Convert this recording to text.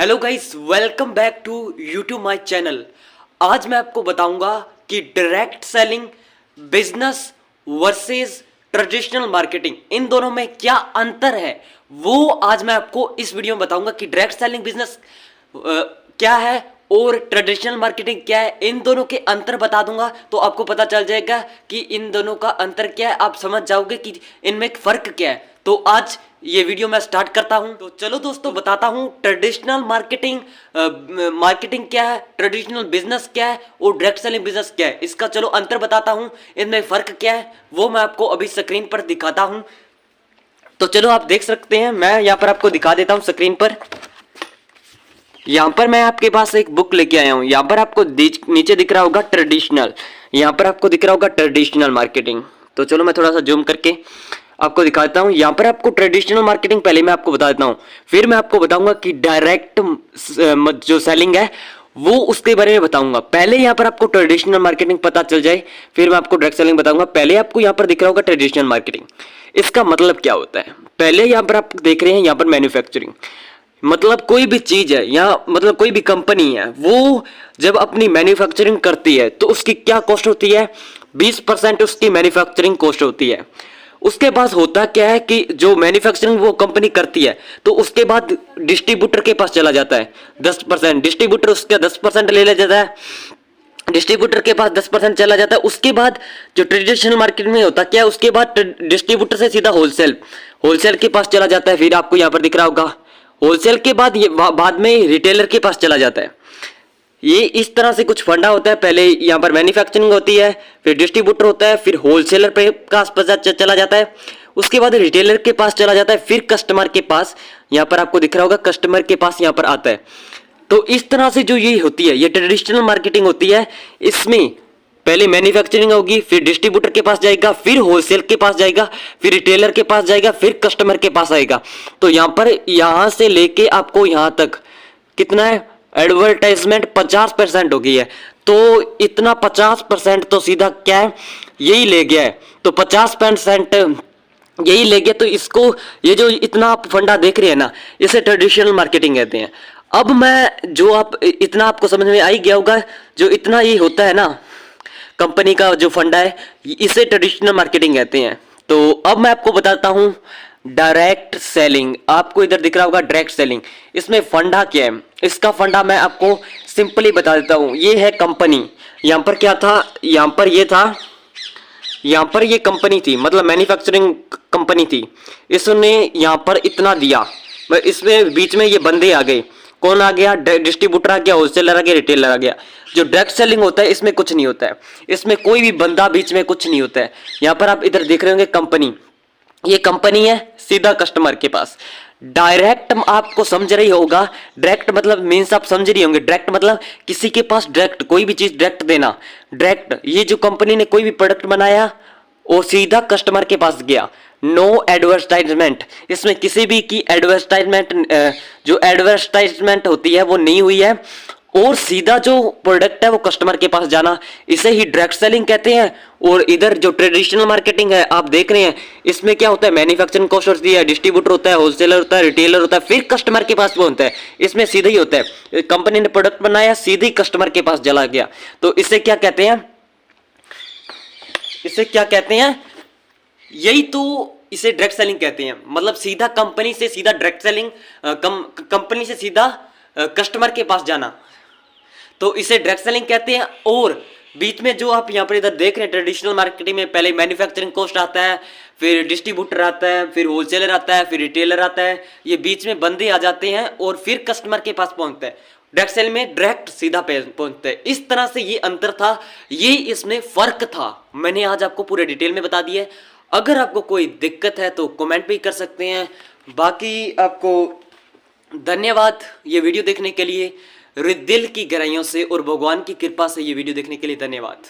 Hello guys, welcome back to YouTube my channel. आज मैं आपको बताऊंगा कि direct selling business versus traditional marketing, इन दोनों में क्या अंतर है वो आज मैं आपको इस वीडियो में बताऊंगा कि डायरेक्ट सेलिंग बिजनेस क्या है और ट्रेडिशनल मार्केटिंग क्या है। इन दोनों के अंतर बता दूंगा तो आपको पता चल जाएगा कि इन दोनों का अंतर क्या है। आप समझ जाओगे कि इनमें फर्क क्या है। तो आज ये वीडियो मैं स्टार्ट करता हूं। तो चलो दोस्तों, बताता हूं ट्रेडिशनल मार्केटिंग क्या है, ट्रेडिशनल बिजनेस क्या है और डायरेक्ट सेलिंग बिजनेस क्या है। इसका चलो अंतर बताता हूं, इनमें फर्क क्या है वो मैं आपको अभी स्क्रीन पर दिखाता हूं। तो चलो आप देख सकते हैं, मैं यहाँ पर आपको दिखा देता हूं स्क्रीन पर। यहाँ पर मैं आपके पास एक बुक लेके आया हूँ। यहाँ पर आपको नीचे दिख रहा होगा ट्रेडिशनल, यहाँ पर आपको दिख रहा होगा ट्रेडिशनल मार्केटिंग। तो चलो मैं थोड़ा सा जूम करके आपको दिखाता हूँ। यहाँ पर आपको ट्रेडिशनल मार्केटिंग पहले मैं आपको बता देता हूँ, फिर मैं आपको बताऊंगा कि डायरेक्ट जो सेलिंग है वो उसके बारे में बताऊंगा। पहले यहाँ पर आपको ट्रेडिशनल मार्केटिंग पता चल जाए, फिर मैं आपको डायरेक्ट सेलिंग बताऊंगा। पहले आपको यहाँ पर दिख रहा होगा ट्रेडिशनल मार्केटिंग, इसका मतलब क्या होता है। पहले यहाँ पर आप देख रहे हैं, यहाँ पर मैन्युफैक्चरिंग, मतलब कोई भी चीज है यहाँ, मतलब कोई भी कंपनी है वो जब अपनी मैन्युफैक्चरिंग करती है तो उसकी क्या कॉस्ट होती है, 20% उसकी मैन्युफैक्चरिंग कॉस्ट होती है। उसके पास होता क्या है कि जो मैन्युफैक्चरिंग वो कंपनी करती है तो उसके बाद डिस्ट्रीब्यूटर के पास चला जाता है 10%, डिस्ट्रीब्यूटर उसका 10% ले जाता है, डिस्ट्रीब्यूटर के पास 10% चला जाता है। उसके बाद जो ट्रेडिशनल मार्केट में होता क्या है, उसके बाद डिस्ट्रीब्यूटर से सीधा होलसेल के पास चला जाता है। फिर आपको यहाँ पर दिख रहा होगा होलसेल के बाद ये बाद में रिटेलर के पास चला जाता है। ये इस तरह से कुछ फंडा होता है। पहले यहाँ पर मैन्युफैक्चरिंग होती है, फिर डिस्ट्रीब्यूटर होता है, फिर होलसेलर पे पास चला जाता है, उसके बाद रिटेलर के पास चला जाता है, फिर कस्टमर के पास, यहाँ पर आपको दिख रहा होगा कस्टमर के पास यहाँ पर आता है। तो इस तरह से जो ये होती है, ये ट्रेडिशनल मार्केटिंग होती है। इसमें पहले मैन्युफैक्चरिंग होगी, फिर डिस्ट्रीब्यूटर के पास जाएगा, फिर होलसेल के पास जाएगा, फिर रिटेलर के पास जाएगा, फिर कस्टमर के पास आएगा। तो यहाँ पर यहाँ से लेके आपको यहाँ तक कितना है, एडवर्टाइजमेंट 50% हो गई है। तो इतना 50% तो सीधा क्या है, यही ले गया है। तो 50% यही ले गया, तो इसको ये जो इतना आप फंडा देख रहे हैं ना, इसे ट्रेडिशनल मार्केटिंग कहते हैं। अब मैं जो आप इतना आपको समझ में आ ही गया होगा, जो इतना ये होता है ना कंपनी का जो फंडा है, इसे ट्रेडिशनल मार्केटिंग कहते हैं। तो अब मैं आपको बताता हूं डायरेक्ट सेलिंग। आपको इधर दिख रहा होगा डायरेक्ट सेलिंग, इसमें फंडा क्या है, इसका फंडा मैं आपको सिंपली बता देता हूं। ये है कंपनी, यहां पर क्या था, यहां पर ये था, यहां पर ये कंपनी थी, मतलब मैन्युफैक्चरिंग कंपनी थी। इसने यहां पर इतना दिया, इसमें बीच में ये बंदे आ गए। कौन आ गया, डिस्ट्रीब्यूटर आ गया, होलसेलर आ गया, रिटेलर आ गया। जो डायरेक्ट सेलिंग होता है इसमें कुछ नहीं होता है, इसमें कोई भी बंदा बीच में कुछ नहीं होता है। यहाँ पर आप इधर देख रहे होंगे कंपनी, ये कंपनी है, सीधा कस्टमर के पास। डायरेक्ट आपको समझ रही होगा, डायरेक्ट मतलब मीन्स आप समझ रही होंगे। डायरेक्ट मतलब किसी के पास डायरेक्ट कोई भी चीज डायरेक्ट देना। डायरेक्ट ये जो कंपनी ने कोई भी प्रोडक्ट बनाया वो सीधा कस्टमर के पास गया, नो एडवर्टाइजमेंट। इसमें किसी भी की एडवर्टाइजमेंट, जो एडवर्टाइजमेंट होती है वो नहीं हुई है, और सीधा जो प्रोडक्ट है वो कस्टमर के पास जाना, इसे ही डायरेक्ट सेलिंग कहते हैं। और इधर जो ट्रेडिशनल मार्केटिंग है आप देख रहे हैं, इसमें क्या होता है, मैन्युफैक्चरिंग कॉस्ट होती है, डिस्ट्रीब्यूटर होता है, होलसेलर होता है, रिटेलर होता है, फिर कस्टमर के पास पहुंचता है। इसमें सीधा ही होता है, कंपनी ने प्रोडक्ट बनाया, सीधे कस्टमर के पास चला गया। तो इसे क्या कहते हैं, इसे क्या कहते हैं, यही तो इसे डायरेक्ट सेलिंग कहते हैं। मतलब सीधा कंपनी से सीधा डायरेक्ट सेलिंग, कंपनी से सीधा कस्टमर के पास जाना, तो इसे डायरेक्ट सेलिंग कहते हैं। और बीच में जो आप यहाँ पर इधर देख रहे हैं ट्रेडिशनल मार्केटिंग में, पहले मैन्युफैक्चरिंग कॉस्ट आता है, फिर डिस्ट्रीब्यूटर आता है, फिर होलसेलर आता है, फिर रिटेलर आता है, ये बीच में बंदे आ जाते हैं और फिर कस्टमर के पास पहुंचता है। डायरेक्ट सेल में डायरेक्ट सीधा पहुंचता है। इस तरह से ये अंतर था, ये इसमें फर्क था। मैंने आज आपको पूरे डिटेल में बता दिया है। अगर आपको कोई दिक्कत है तो कमेंट भी कर सकते हैं। बाकी आपको धन्यवाद ये वीडियो देखने के लिए, दिल की गहराइयों से और भगवान की कृपा से ये वीडियो देखने के लिए धन्यवाद।